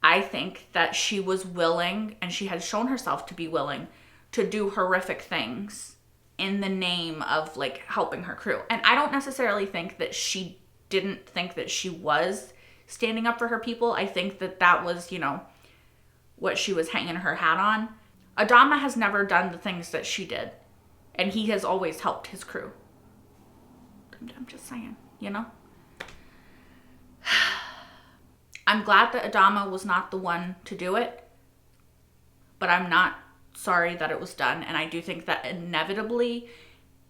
I think that she was willing, and she had shown herself to be willing, to do horrific things in the name of helping her crew. And I don't necessarily think that she didn't think that she was standing up for her people. I think that was, what she was hanging her hat on. Adama has never done the things that she did, and he has always helped his crew. I'm just saying, I'm glad that Adama was not the one to do it, but I'm not sorry that it was done. And I do think that inevitably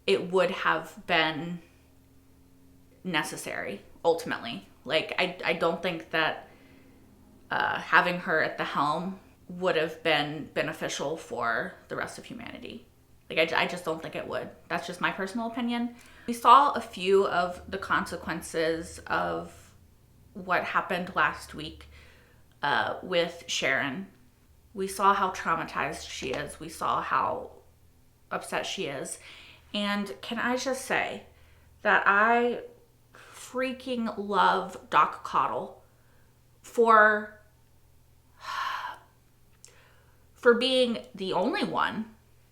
it would have been necessary, ultimately. I don't think that having her at the helm would have been beneficial for the rest of humanity. I just don't think it would. That's just my personal opinion. We saw a few of the consequences of what happened last week with Sharon. We saw how traumatized she is. We saw how upset she is. And can I just say that I freaking love Doc Cottle for being the only one,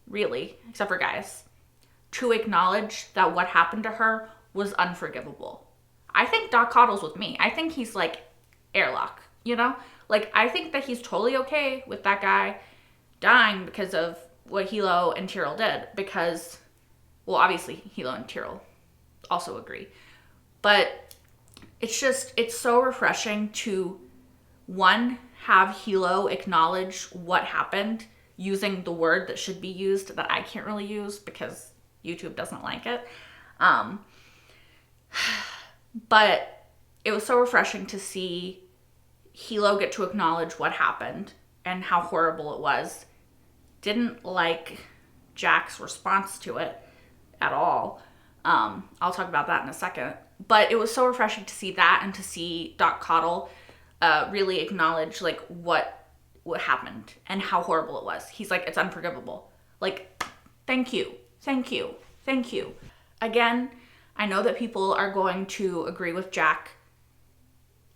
really, except for guys, to acknowledge that what happened to her was unforgivable. I think Doc Cottle's with me. I think he's airlock, I think that he's totally okay with that guy dying because of what Hilo and Tyrell did. Because, well, obviously Hilo and Tyrell also agree. But it's so refreshing to, one, have Hilo acknowledge what happened using the word that should be used that I can't really use because YouTube doesn't like it. But it was so refreshing to see Hilo get to acknowledge what happened and how horrible it was. Didn't like Jack's response to it at all. I'll talk about that in a second. But it was so refreshing to see that and to see Doc Cottle really acknowledge what happened and how horrible it was. He's like, it's unforgivable. Thank you. Again, I know that people are going to agree with Jack.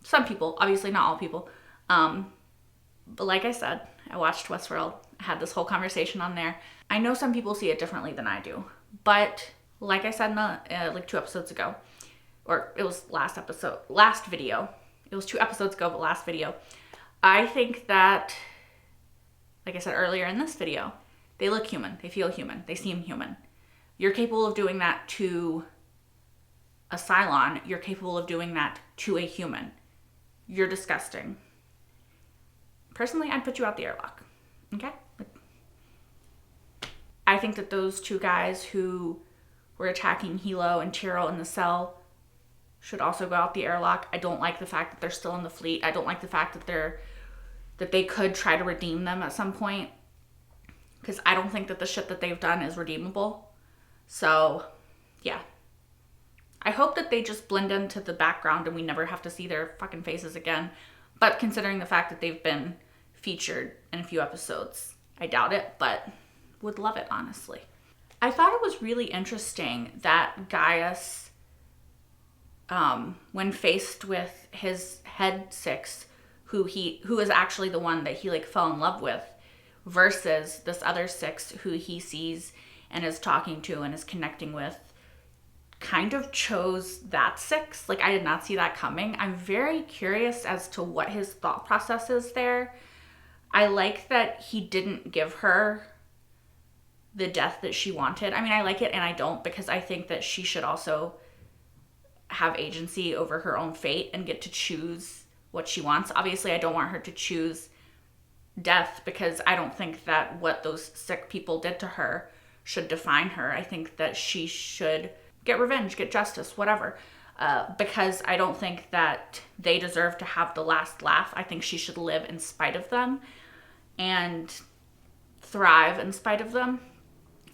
Some people, obviously not all people. But like I said, I watched Westworld. I had this whole conversation on there. I know some people see it differently than I do. But like I said in the, 2 episodes ago, or it was last video. It was 2 episodes ago, but last video. I think that, like I said earlier in this video, they look human. They feel human. They seem human. You're capable of doing that to a Cylon. You're capable of doing that to a human. You're disgusting. Personally, I'd put you out the airlock. Okay? I think that those two guys who were attacking Hilo and Tyrell in the cell should also go out the airlock. I don't like the fact that they're still in the fleet. I don't like the fact that they could try to redeem them at some point, because I don't think that the shit that they've done is redeemable. So, yeah. I hope that they just blend into the background and we never have to see their fucking faces again. But considering the fact that they've been featured in a few episodes, I doubt it, but would love it, honestly. I thought it was really interesting that Gaius, when faced with his head six, who is actually the one that he like fell in love with, versus this other six who he sees and is talking to and is connecting with, kind of chose that six. Like, I did not see that coming. I'm very curious as to what his thought process is there. I like that he didn't give her the death that she wanted. I mean, I like it and I don't, because I think that she should also have agency over her own fate and get to choose what she wants. Obviously, I don't want her to choose death, because I don't think that what those sick people did to her should define her. I think that she should get revenge, get justice, whatever. Because I don't think that they deserve to have the last laugh. I think she should live in spite of them and thrive in spite of them.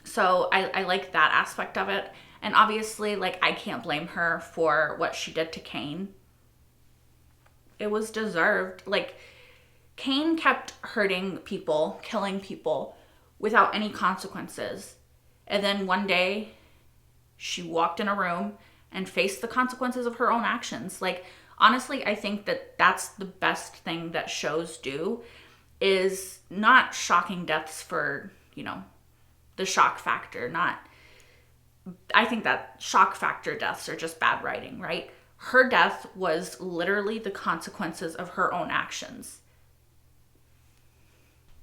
So I like that aspect of it. And obviously, like, I can't blame her for what she did to Cain. It was deserved. Like, Cain kept hurting people, killing people without any consequences. And then one day, she walked in a room and faced the consequences of her own actions. Like, honestly, I think that that's the best thing that shows do, is not shocking deaths for, you know, the shock factor. I think that shock factor deaths are just bad writing, right? Her death was literally the consequences of her own actions.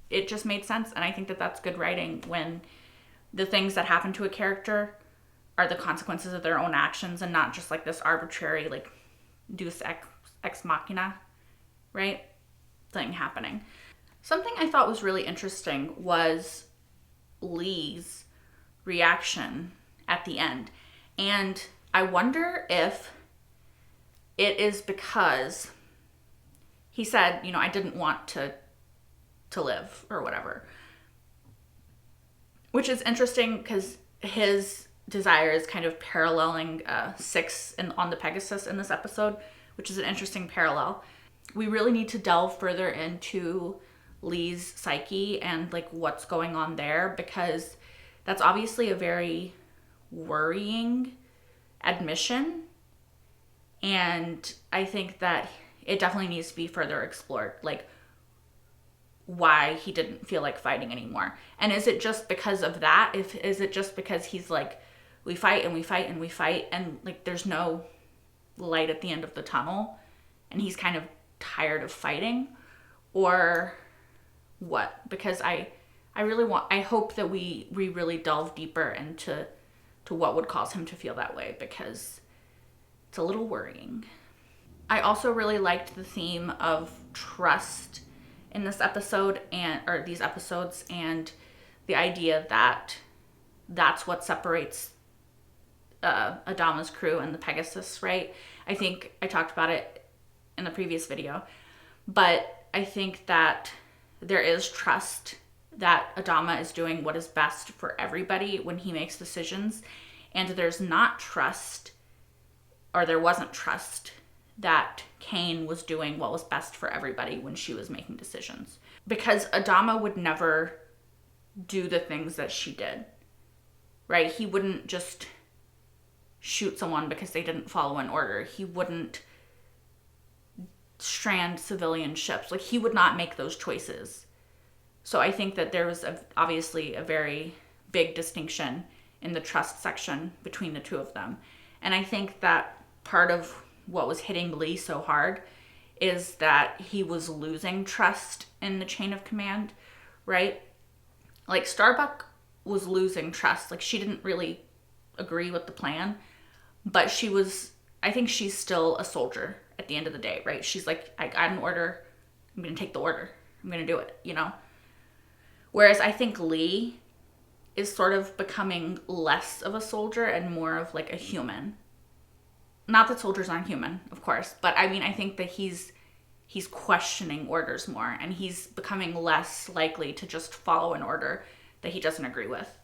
It just made sense, and I think that that's good writing, when the things that happen to a character are the consequences of their own actions and not just like this arbitrary, like, deus ex machina, right, thing happening. Something I thought was really interesting was Lee's reaction at the end. And I wonder if it is because he said, you know, I didn't want to live or whatever. Which is interesting, because his desire is kind of paralleling Six on the Pegasus in this episode, which is an interesting parallel. We really need to delve further into Lee's psyche and like what's going on there, because that's obviously a very worrying admission, and I think that it definitely needs to be further explored, like why he didn't feel like fighting anymore. And is it just because of that? Is it just because he's like, we fight and we fight and we fight, and like there's no light at the end of the tunnel and he's kind of tired of fighting? Or what? Because I hope that we really delve deeper into what would cause him to feel that way, because it's a little worrying. I also really liked the theme of trust in this episode or these episodes, and the idea that that's what separates Adama's crew and the Pegasus, right? I think I talked about it in the previous video, but I think that there is trust that Adama is doing what is best for everybody when he makes decisions, and there's not trust, or there wasn't trust, that Cain was doing what was best for everybody when she was making decisions. Because Adama would never do the things that she did, right? He wouldn't just shoot someone because they didn't follow an order. He wouldn't strand civilian ships. Like, he would not make those choices. So I think that there was obviously a very big distinction in the trust section between the two of them. And I think that part of what was hitting Lee so hard is that he was losing trust in the chain of command, right? Like, Starbuck was losing trust. Like, she didn't really agree with the plan, but I think she's still a soldier at the end of the day, right? She's like, I got an order. I'm going to take the order. I'm going to do it, you know? Whereas I think Lee is sort of becoming less of a soldier and more of like a human. Not that soldiers aren't human, of course, but I mean, I think that he's questioning orders more, and he's becoming less likely to just follow an order that he doesn't agree with.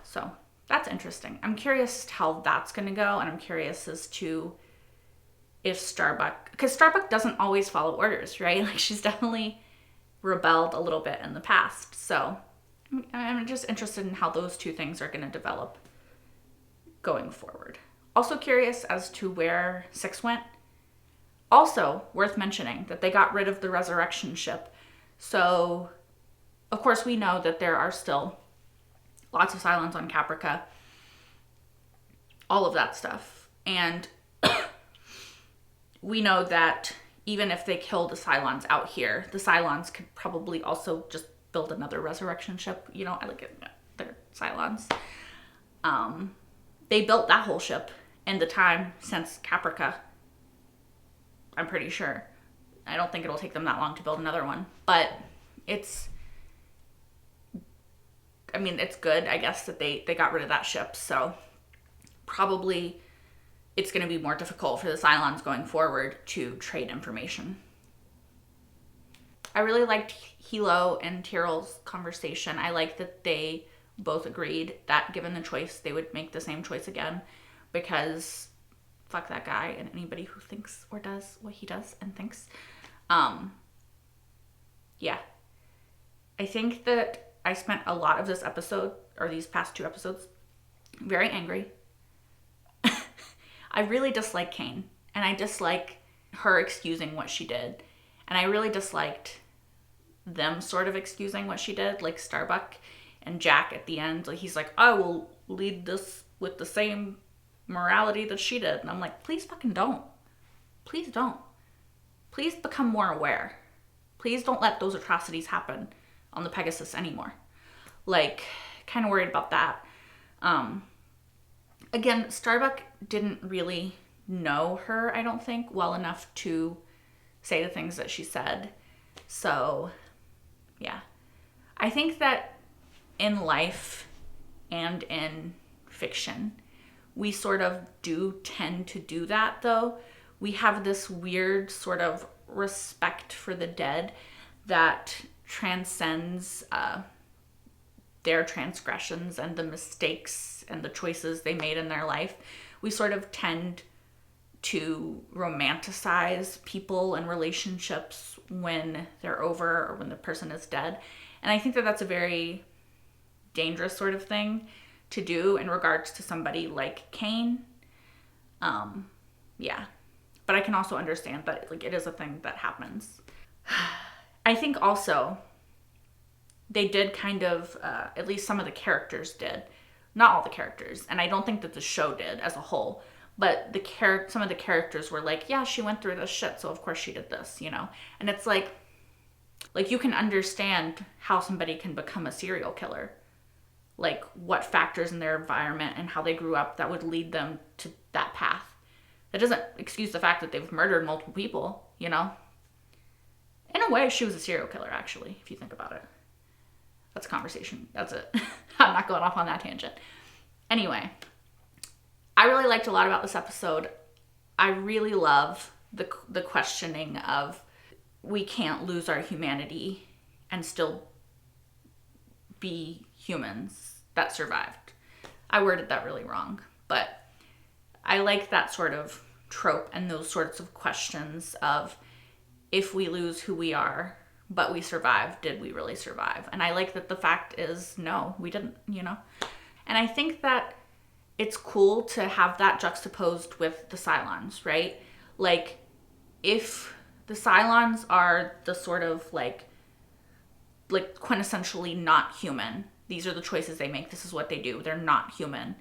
So that's interesting. I'm curious how that's going to go, and I'm curious as to if Starbuck, because Starbuck doesn't always follow orders, right? Like, she's definitely rebelled a little bit in the past. So I'm just interested in how those two things are going to develop going forward. Also curious as to where 6 went. Also worth mentioning that they got rid of the resurrection ship. So, of course, we know that there are still lots of Cylons on Caprica. All of that stuff. And we know that even if they kill the Cylons out here, the Cylons could probably also just build another resurrection ship. You know, I look at their Cylons. They built that whole ship in the time since Caprica. I'm pretty sure. I don't think it'll take them that long to build another one. But it's good, I guess, that they got rid of that ship. So probably it's going to be more difficult for the Cylons going forward to trade information. I really liked Hilo and Tyrell's conversation. I like that they both agreed that given the choice, they would make the same choice again, because fuck that guy and anybody who thinks or does what he does and thinks. Yeah. I think that I spent a lot of this episode, or these past 2 episodes, very angry. I really dislike Cain, and I dislike her excusing what she did. And I really disliked them sort of excusing what she did, like Starbuck and Jack at the end. Like, he's like, I will lead this with the same morality that she did. And I'm like, please fucking don't. Please don't. Please become more aware. Please don't let those atrocities happen on the Pegasus anymore. Like, kind of worried about that. Again, Starbuck didn't really know her, I don't think, well enough to say the things that she said. So, yeah. I think that in life and in fiction, we sort of do tend to do that, though. We have this weird sort of respect for the dead that transcends their transgressions and the mistakes and the choices they made in their life. We sort of tend to romanticize people and relationships when they're over or when the person is dead. And I think that that's a very dangerous sort of thing to do in regards to somebody like Cain. Yeah. But I can also understand that, like, it is a thing that happens. I think also they did kind of, at least some of the characters did. Not all the characters. And I don't think that the show did as a whole. But some of the characters were like, yeah, she went through this shit, so of course she did this, you know? And it's like you can understand how somebody can become a serial killer. Like, what factors in their environment and how they grew up that would lead them to that path. That doesn't excuse the fact that they've murdered multiple people, you know? In a way, she was a serial killer, actually, if you think about it. That's a conversation. That's it. I'm not going off on that tangent. Anyway, I really liked a lot about this episode. I really love the questioning of, we can't lose our humanity and still be humans that survived. I worded that really wrong, but I like that sort of trope and those sorts of questions of, if we lose who we are, but we survived, did we really survive? And I like that the fact is, no, we didn't, you know? And I think that it's cool to have that juxtaposed with the Cylons, right? Like, if the Cylons are the sort of like quintessentially not human, these are the choices they make, this is what they do, they're not human,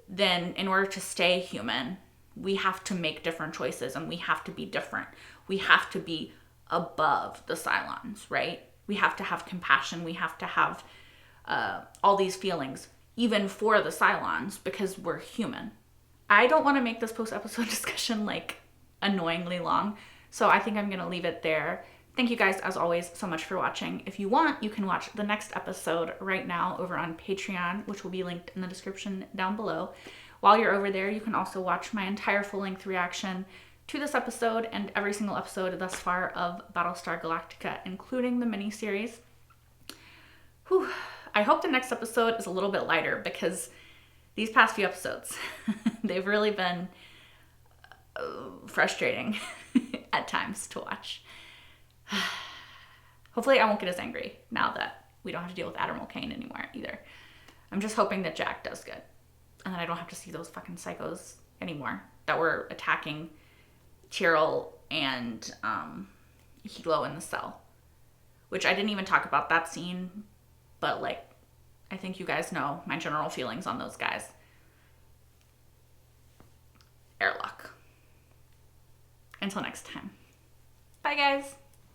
then in order to stay human, we have to make different choices and we have to be different. We have to be above the Cylons, right? We have to have compassion. We have to have all these feelings, even for the Cylons, because we're human. I don't want to make this post-episode discussion like annoyingly long. So I think I'm gonna leave it there. Thank you guys, as always, so much for watching. If you want, you can watch the next episode right now over on Patreon, which will be linked in the description down below. While you're over there, you can also watch my entire full-length reaction to this episode and every single episode thus far of Battlestar Galactica, including the miniseries. Whew. I hope the next episode is a little bit lighter, because these past few episodes, they've really been frustrating at times to watch. Hopefully I won't get as angry now that we don't have to deal with Admiral Cain anymore either. I'm just hoping that Jack does good, and that I don't have to see those fucking psychos anymore that were attacking Tyrell and Hilo in the cell. Which I didn't even talk about that scene, but like, I think you guys know my general feelings on those guys. Airlock. Until next time. Bye guys.